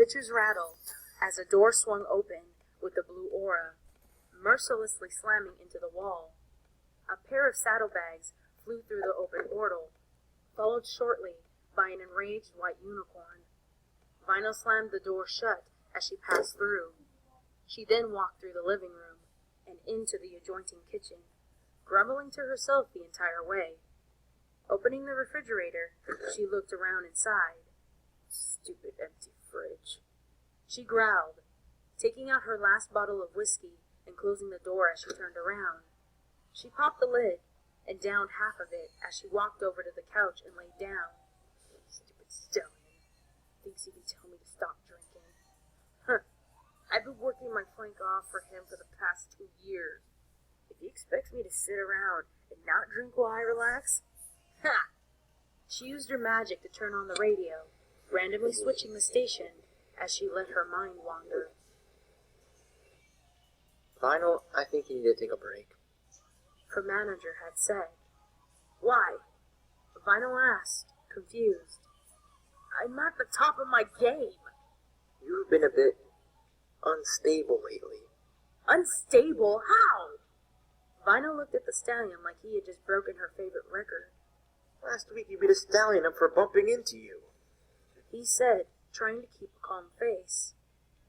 pitchers rattled as a door swung open with a blue aura, mercilessly slamming into the wall. A pair of saddlebags flew through the open portal, followed shortly by an enraged white unicorn. Vinyl slammed the door shut as she passed through. She then walked through the living room and into the adjoining kitchen, grumbling to herself the entire way. Opening the refrigerator, she looked around inside. Stupid empty fridge. She growled, taking out her last bottle of whiskey and closing the door as she turned around. She popped the lid and downed half of it as she walked over to the couch and laid down. Stupid stallion. Thinks he can tell me to stop drinking. Huh. I've been working my flank off for him for the past 2 years. If he expects me to sit around and not drink while I relax, ha! She used her magic to turn on the radio, randomly switching the station as she let her mind wander. Vinyl, I think you need to take a break. Her manager had said. Why? Vinyl asked, confused. I'm at the top of my game. You've been a bit unstable lately. Unstable? How? Vinyl looked at the stallion like he had just broken her favorite record. Last week you beat a stallion up for bumping into you. He said, trying to keep a calm face.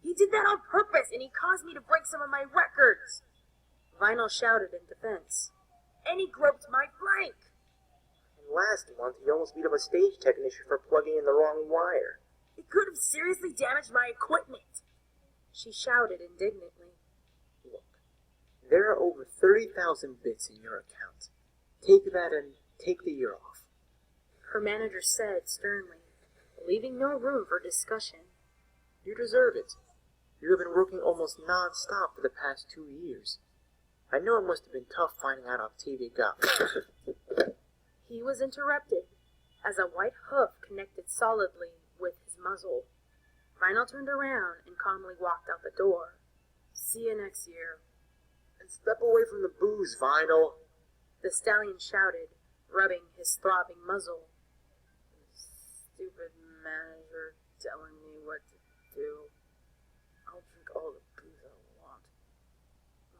He did that on purpose, and he caused me to break some of my records. Vinyl shouted in defense. And he groped my flank. And last month he almost beat up a stage technician for plugging in the wrong wire. It could have seriously damaged my equipment. She shouted indignantly. Look, there are over 30,000 bits in your account. Take that and take the year off. Her manager said sternly, leaving no room for discussion. You deserve it. You have been working almost non-stop for the past 2 years. I know it must have been tough finding out Octavia got me. He was interrupted as a white hoof connected solidly with his muzzle. Vinyl turned around and calmly walked out the door. See you next year. And step away from the booze, Vinyl. The stallion shouted, rubbing his throbbing muzzle. Stupid manager telling me what to do. I'll drink all the booze I want.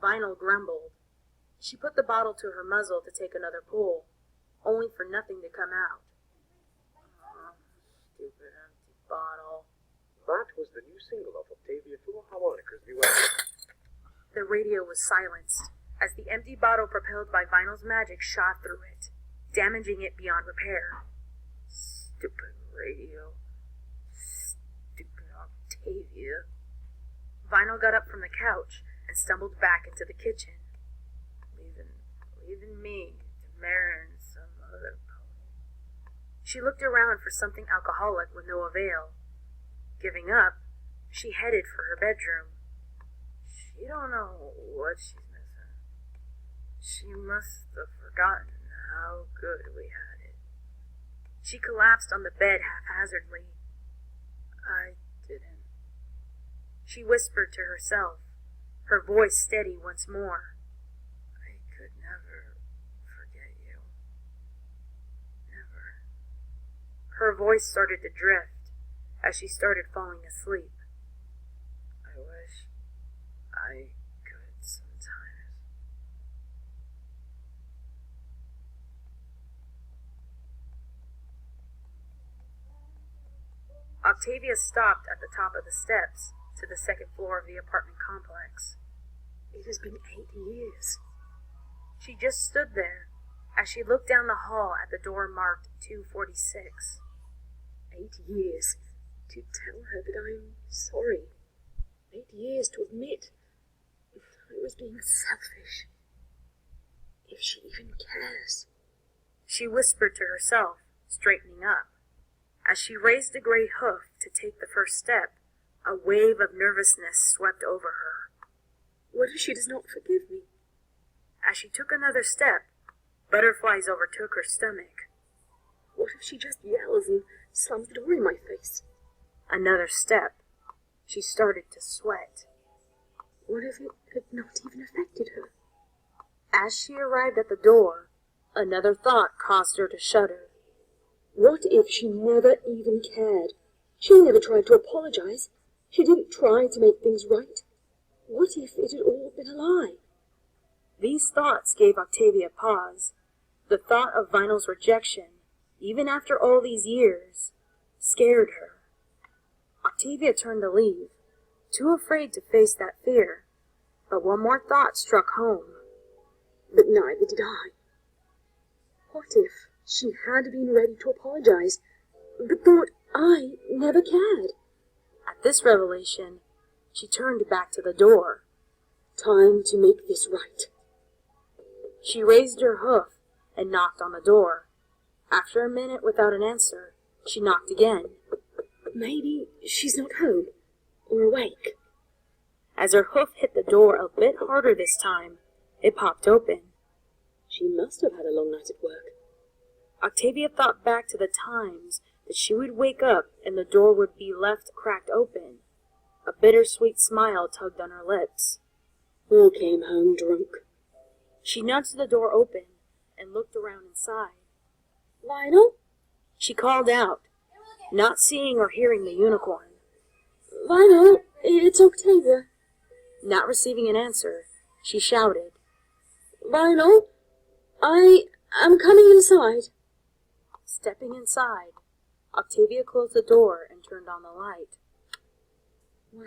Vinyl grumbled. She put the bottle to her muzzle to take another pull, only for nothing to come out. Oh, stupid empty bottle. That was the new single of Octavia Philharmonic's new album. The radio was silenced as the empty bottle propelled by Vinyl's magic shot through it, damaging it beyond repair. Stupid radio. Stupid Octavia. Vinyl got up from the couch and stumbled back into the kitchen. Leaving me to marry some other pony. She looked around for something alcoholic with no avail. Giving up, she headed for her bedroom. She don't know what she's missing. She must have forgotten how good we had it. She collapsed on the bed haphazardly. I didn't. She whispered to herself, her voice steady once more. I could never forget you. Never. Her voice started to drift as she started falling asleep. I wish I could sometimes. Octavia stopped at the top of the steps to the second floor of the apartment complex. It has been 8 years. She just stood there as she looked down the hall at the door marked 246. 8 years to tell her that I'm sorry. 8 years to admit I was being selfish. If she even cares. She whispered to herself, straightening up. As she raised a gray hoof to take the first step, a wave of nervousness swept over her. What if she does not forgive me? As she took another step, butterflies overtook her stomach. What if she just yells and slams the door in my face? Another step. She started to sweat. What if it had not even affected her? As she arrived at the door, another thought caused her to shudder. What if she never even cared? She never tried to apologize. She didn't try to make things right. What if it had all been a lie? These thoughts gave Octavia pause. The thought of Vinyl's rejection, even after all these years, scared her. Octavia turned to leave, too afraid to face that fear. But one more thought struck home. But neither did I. What if she had been ready to apologize, but thought I never cared? At this revelation, she turned back to the door. Time to make this right. She raised her hoof and knocked on the door. After a minute without an answer, she knocked again. Maybe she's not home, or awake. As her hoof hit the door a bit harder this time, it popped open. She must have had a long night at work. Octavia thought back to the times that she would wake up and the door would be left cracked open. A bittersweet smile tugged on her lips. I came home drunk. She nudged the door open and looked around inside. Vinyl? She called out, not seeing or hearing the unicorn. Vinyl, it's Octavia. Not receiving an answer, she shouted. Vinyl, I'm coming inside. Stepping inside, Octavia closed the door and turned on the light. Wow.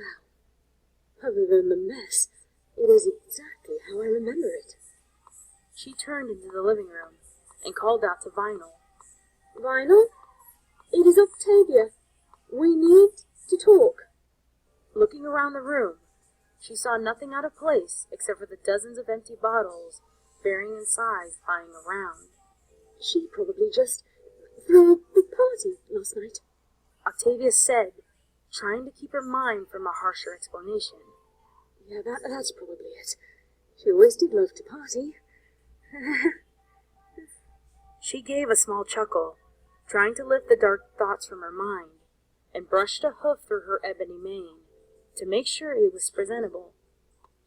Other than the mess, it is exactly how I remember it. She turned into the living room and called out to Vinyl. Vinyl, it is Octavia. We need to talk. Looking around the room, she saw nothing out of place except for the dozens of empty bottles, varying in size, lying around. She probably just threw a big party last night. Octavia said, trying to keep her mind from a harsher explanation. Yeah, that's probably it. She always did love to party. She gave a small chuckle, trying to lift the dark thoughts from her mind, and brushed a hoof through her ebony mane, to make sure it was presentable.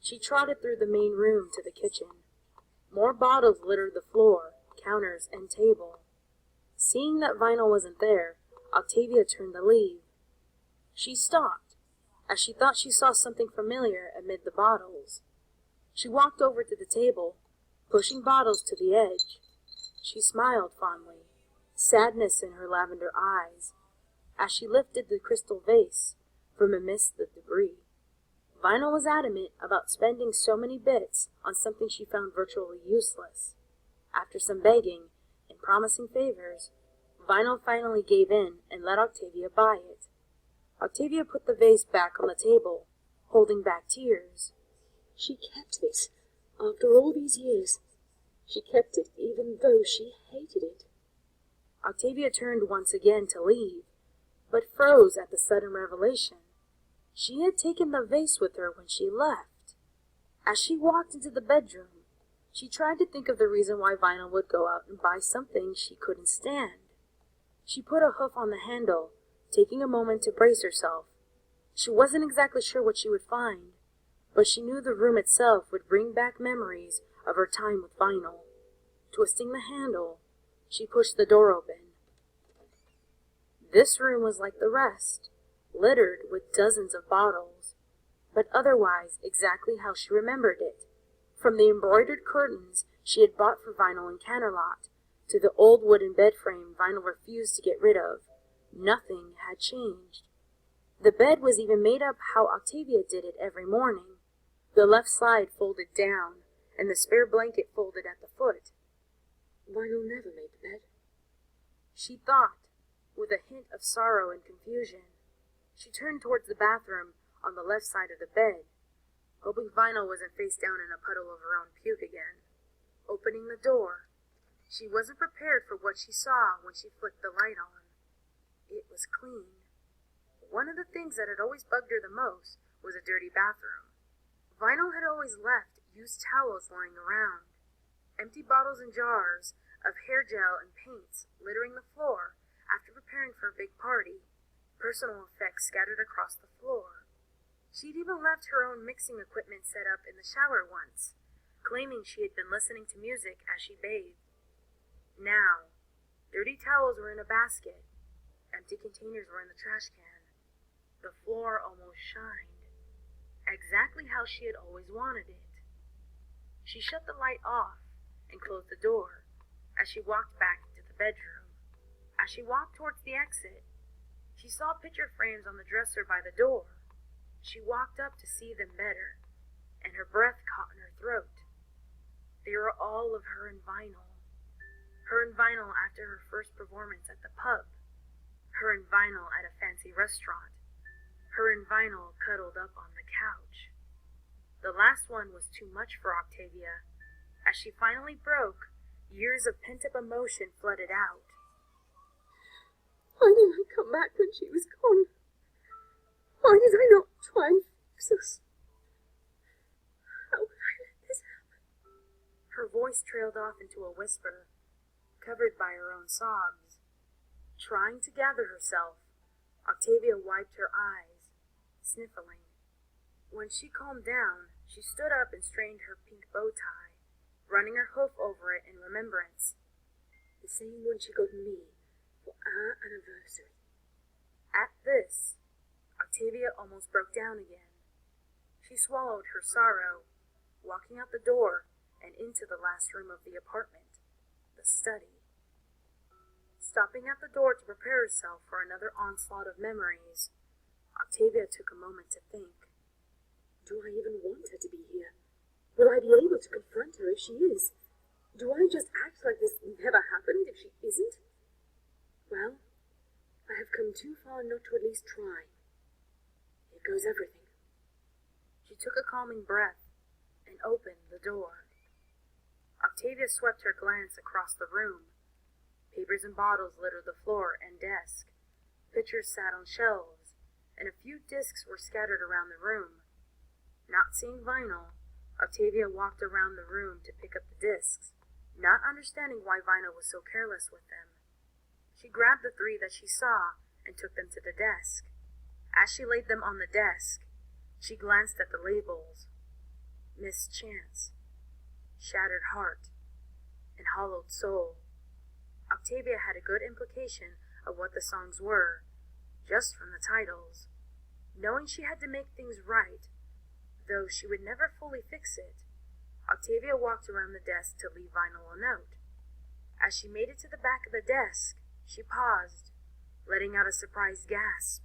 She trotted through the main room to the kitchen. More bottles littered the floor, counters, and table. Seeing that Vinyl wasn't there, Octavia turned to leave. She stopped, as she thought she saw something familiar amid the bottles. She walked over to the table, pushing bottles to the edge. She smiled fondly, sadness in her lavender eyes, as she lifted the crystal vase from amidst the debris. Vinyl was adamant about spending so many bits on something she found virtually useless. After some begging and promising favors, Vinyl finally gave in and let Octavia buy it. Octavia put the vase back on the table, holding back tears. She kept this after all these years. She kept it even though she hated it. Octavia turned once again to leave, but froze at the sudden revelation. She had taken the vase with her when she left. As she walked into the bedroom, she tried to think of the reason why Vinyl would go out and buy something she couldn't stand. She put a hoof on the handle, taking a moment to brace herself. She wasn't exactly sure what she would find, but she knew the room itself would bring back memories of her time with Vinyl. Twisting the handle, she pushed the door open. This room was like the rest, littered with dozens of bottles, but otherwise exactly how she remembered it. From the embroidered curtains she had bought for Vinyl in Canterlot, to the old wooden bed frame Vinyl refused to get rid of, nothing had changed. The bed was even made up how Octavia did it every morning, the left side folded down, and the spare blanket folded at the foot. Vinyl never made the bed. She thought, with a hint of sorrow and confusion. She turned towards the bathroom on the left side of the bed, hoping Vinyl wasn't face down in a puddle of her own puke again. Opening the door, she wasn't prepared for what she saw when she flicked the light on. It was clean. One of the things that had always bugged her the most was a dirty bathroom. Vinyl had always left used towels lying around, empty bottles and jars of hair gel and paints littering the floor after preparing for a big party, personal effects scattered across the floor. She'd even left her own mixing equipment set up in the shower once, claiming she had been listening to music as she bathed. Now, dirty towels were in a basket, empty containers were in the trash can. The floor almost shined, exactly how she had always wanted it. She shut the light off and closed the door as she walked back into the bedroom. As she walked towards the exit, she saw picture frames on the dresser by the door. She walked up to see them better, and her breath caught in her throat. They were all of her and Vinyl. Her and Vinyl after her first performance at the pub. Her and Vinyl at a fancy restaurant. Her and Vinyl cuddled up on the couch. The last one was too much for Octavia. As she finally broke, years of pent-up emotion flooded out. Why didn't I come back when she was gone? Why did I not try and fix us? How could I let this happen? Her voice trailed off into a whisper, covered by her own sobs. Trying to gather herself, Octavia wiped her eyes, sniffling. When she calmed down, she stood up and straightened her pink bow tie, running her hoof over it in remembrance. The same one she got me for our anniversary. At this, Octavia almost broke down again. She swallowed her sorrow, walking out the door and into the last room of the apartment, the study. Stopping at the door to prepare herself for another onslaught of memories, Octavia took a moment to think. Do I even want her to be here? Will I be able to confront her if she is? Do I just act like this never happened if she isn't? Well, I have come too far not to at least try. Here goes everything. She took a calming breath and opened the door. Octavia swept her glance across the room. Papers and bottles littered the floor and desk. Pictures sat on shelves, and a few discs were scattered around the room. Not seeing Vinyl, Octavia walked around the room to pick up the discs, not understanding why Vinyl was so careless with them. She grabbed the 3 that she saw and took them to the desk. As she laid them on the desk, she glanced at the labels. Missed Chance, Shattered Heart, and Hollowed Soul. Octavia had a good implication of what the songs were, just from the titles. Knowing she had to make things right, though she would never fully fix it, Octavia walked around the desk to leave Vinyl a note. As she made it to the back of the desk, she paused, letting out a surprised gasp.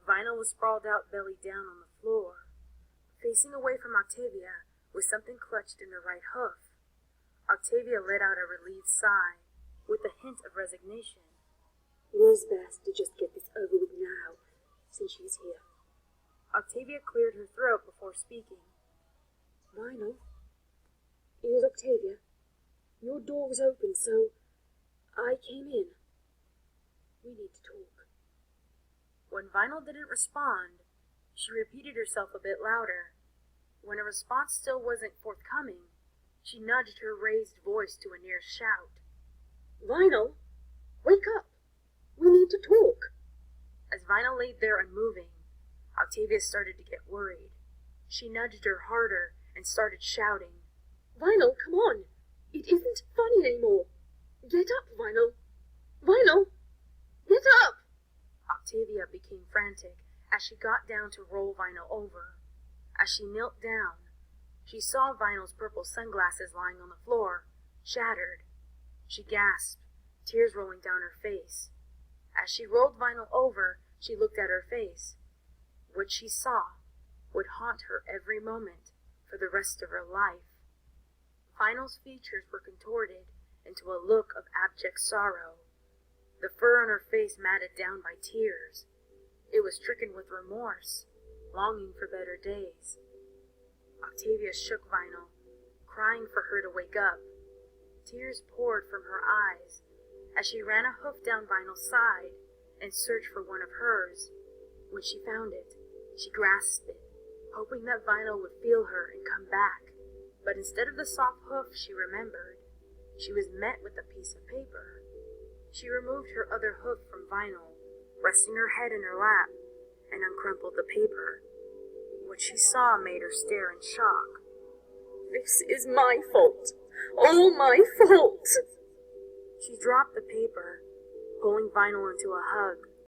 Vinyl was sprawled out belly down on the floor, facing away from Octavia with something clutched in her right hoof. Octavia let out a relieved sigh, with a hint of resignation. It is best to just get this over with now, since she's here. Octavia cleared her throat before speaking. Vinyl, it is Octavia. Your door was open, so I came in. We need to talk. When Vinyl didn't respond, she repeated herself a bit louder. When a response still wasn't forthcoming, she nudged her raised voice to a near shout. Vinyl, wake up! We need to talk. As Vinyl laid there unmoving, Octavia started to get worried. She nudged her harder and started shouting. Vinyl, come on! It isn't funny anymore. Get up, Vinyl! Vinyl! Get up! Octavia became frantic as she got down to roll Vinyl over. As she knelt down, she saw Vinyl's purple sunglasses lying on the floor, shattered. She gasped, tears rolling down her face. As she rolled Vinyl over, she looked at her face. What she saw would haunt her every moment for the rest of her life. Vinyl's features were contorted into a look of abject sorrow. The fur on her face matted down by tears. It was stricken with remorse, longing for better days. Octavia shook Vinyl, crying for her to wake up. Tears poured from her eyes as she ran a hoof down Vinyl's side and searched for one of hers. When she found it, she grasped it, hoping that Vinyl would feel her and come back. But instead of the soft hoof she remembered, she was met with a piece of paper. She removed her other hoof from Vinyl, resting her head in her lap, and uncrumpled the paper. What she saw made her stare in shock. This is my fault. All my fault. She dropped the paper, pulling Vinyl into a hug.